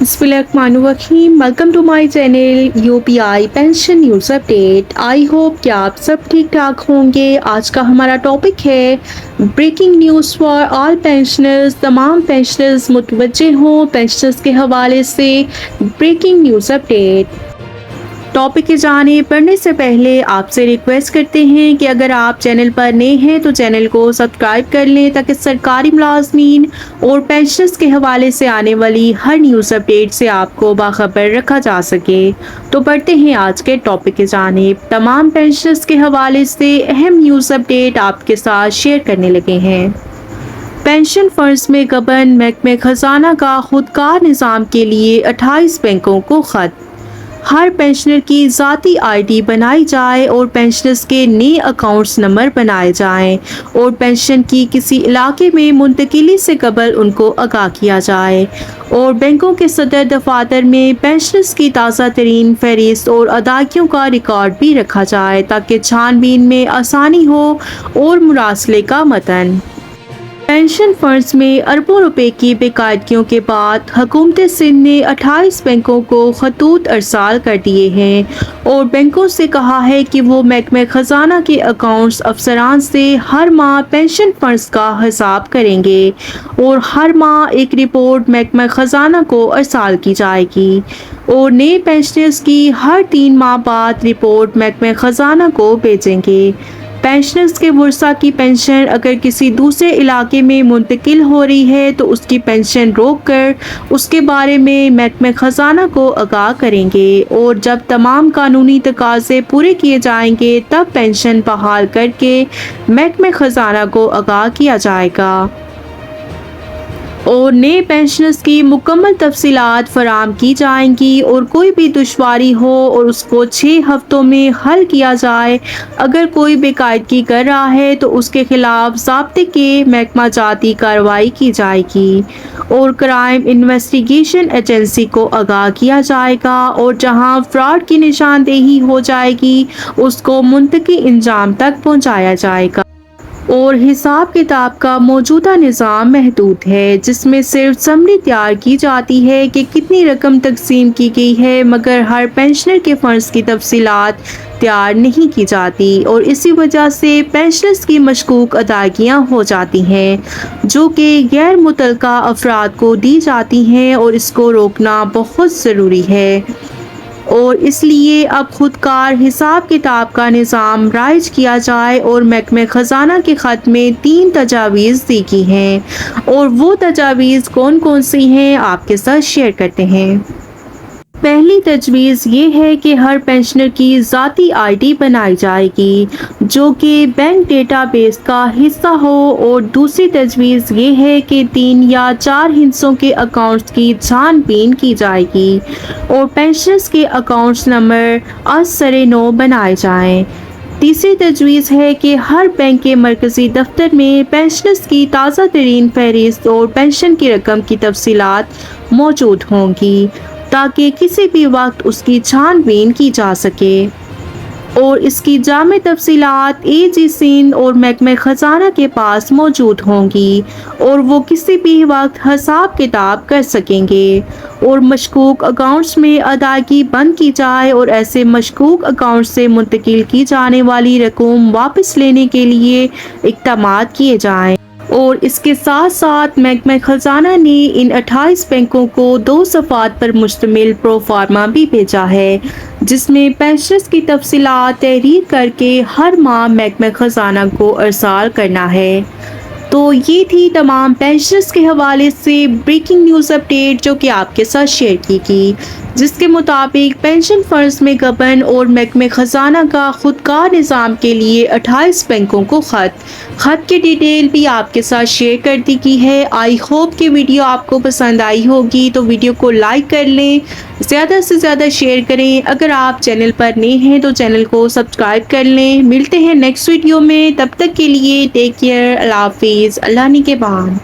बिस्मिल्लाहिर्रहमानिर्रहीम। Welcome to my channel UPI pension news update. I hope कि आप सब ठीक ठाक होंगे। आज का हमारा टॉपिक है breaking news for all pensioners. तमाम पेंशनर्स मुतवज्जे हों पेंशनर्स के हवाले से ब्रेकिंग न्यूज़ अपडेट। टॉपिक की जाने पढ़ने से पहले आपसे रिक्वेस्ट करते हैं कि अगर आप चैनल पर नए हैं तो चैनल को सब्सक्राइब कर लें ताकि सरकारी मुलाजमीन और पेंशनर्स के हवाले से आने वाली हर न्यूज़ अपडेट से आपको बाखबर रखा जा सके। तो बढ़ते हैं आज के टॉपिक की जानिब। तमाम पेंशनर्स के हवाले से अहम न्यूज़ अपडेट आपके साथ शेयर करने लगे हैं। पेंशन फंड्स में गबन महकमे खजाना का खुदकार निज़ाम के लिए 28 बैंकों को खत। हर पेंशनर की ज़ाती आईडी बनाई जाए और पेंशनर्स के नए अकाउंट्स नंबर बनाए जाएं और पेंशन की किसी इलाके में मुंतकिली से कबल उनको आगाह किया जाए और बैंकों के सदर दफातर में पेंशनर्स की ताज़ा तरीन फहरिस्त और अदायगियों का रिकॉर्ड भी रखा जाए ताकि छानबीन में आसानी हो और मुरासले का मतन। पेंशन फंड्स में अरबों रुपए की बेकायदगियों के बाद हुकूमत सिंध ने 28 बैंकों को खतूत अरसाल कर दिए हैं और बैंकों से कहा है कि वो महकमे खजाना के अकाउंट्स अफसरान से हर माह पेंशन फंड्स का हिसाब करेंगे और हर माह एक रिपोर्ट महकमे खजाना को अरसाल की जाएगी और नए पेंशनर्स की हर 3 माह बाद रिपोर्ट महकमे खजाना को भेजेंगे। पेंशनर्स के वर्सा की पेंशन अगर किसी दूसरे इलाके में मुंतकिल हो रही है तो उसकी पेंशन रोक कर उसके बारे में महकमे खजाना को आगाह करेंगे और जब तमाम कानूनी तकाज़े पूरे किए जाएंगे तब पेंशन बहाल करके महकमे खजाना को आगाह किया जाएगा और नए पेंशनर्स की मुकम्मल तफसीलात फराम की जाएंगी और कोई भी दुश्वारी हो और उसको 6 हफ्तों में हल किया जाए। अगर कोई बेकायदगी कर रहा है तो उसके खिलाफ ज़ाब्ते के महकमा जाती कार्रवाई की जाएगी और क्राइम इन्वेस्टिगेशन एजेंसी को आगाह किया जाएगा और जहां फ्रॉड की निशानदेही हो जाएगी उसको मुंतकी इंजाम तक पहुंचाया जाएगा। और हिसाब किताब का मौजूदा निज़ाम महदूद है जिसमें सिर्फ समरी तैयार की जाती है कि कितनी रकम तकसीम की गई है मगर हर पेंशनर के फंड्स की तफसीलात तैयार नहीं की जाती और इसी वजह से पेंशनर्स की मशकूक अदायगियाँ हो जाती हैं जो कि गैर मुतलका अफराद को दी जाती हैं और इसको रोकना बहुत ज़रूरी है और इसलिए अब खुदकार हिसाब किताब का निज़ाम राइज किया जाए और महकमे खजाना के ख़त में 3 तजावीज़ दी गई हैं और वो तजावीज़ कौन कौन सी हैं आपके साथ शेयर करते हैं। पहली तजवीज़ ये है कि हर पेंशनर की ज़ाती आईडी बनाई जाएगी जो कि बैंक डेटाबेस का हिस्सा हो और दूसरी तजवीज़ ये है कि 3 या 4 हिस्सों के अकाउंट्स की छानबीन की जाएगी और पेंशनर्स के अकाउंट्स नंबर असरे नो बनाए जाएं। तीसरी तजवीज़ है कि हर बैंक के मरकज़ी दफ्तर में पेंशनर्स की ताज़ा तरीन फहरिस्त और पेंशन की रकम की तफसीलात मौजूद होंगी ताकि किसी भी वक्त उसकी छानबीन की जा सके और इसकी जामे तफसीलात एजी सिंध और महकमे खजाना के पास मौजूद होंगी और वो किसी भी वक्त हिसाब किताब कर सकेंगे और मशकूक अकाउंट्स में अदायगी बंद की जाए और ऐसे मशकूक अकाउंट्स से मुंतकिल की जाने वाली रकम वापस लेने के लिए इक़दामात किए जाएं और इसके साथ साथ महकमा खजाना ने इन 28 बैंकों को 2 सफ़ात पर मुश्तमिल प्रो फार्मा भी भेजा है जिसमें पेंशनर्स की तफसीलात तहरीर करके हर माह महकमा खजाना को अरसाल करना है। तो ये थी तमाम पेंशनर्स के हवाले से ब्रेकिंग न्यूज़ अपडेट जो कि आपके साथ शेयर की गई जिसके मुताबिक पेंशन फंड्स में गबन और महकमे खजाना का खुदकार निज़ाम के लिए 28 बैंकों को खत की डिटेल भी आपके साथ शेयर कर दी गई है। आई होप कि वीडियो आपको पसंद आई होगी तो वीडियो को लाइक कर लें, ज़्यादा से ज़्यादा शेयर करें। अगर आप चैनल पर नए हैं तो चैनल को सब्सक्राइब कर लें। मिलते हैं नेक्स्ट वीडियो में, तब तक के लिए टेक केयर, अल्लाह हाफिज़, अल्लाह निगहबान।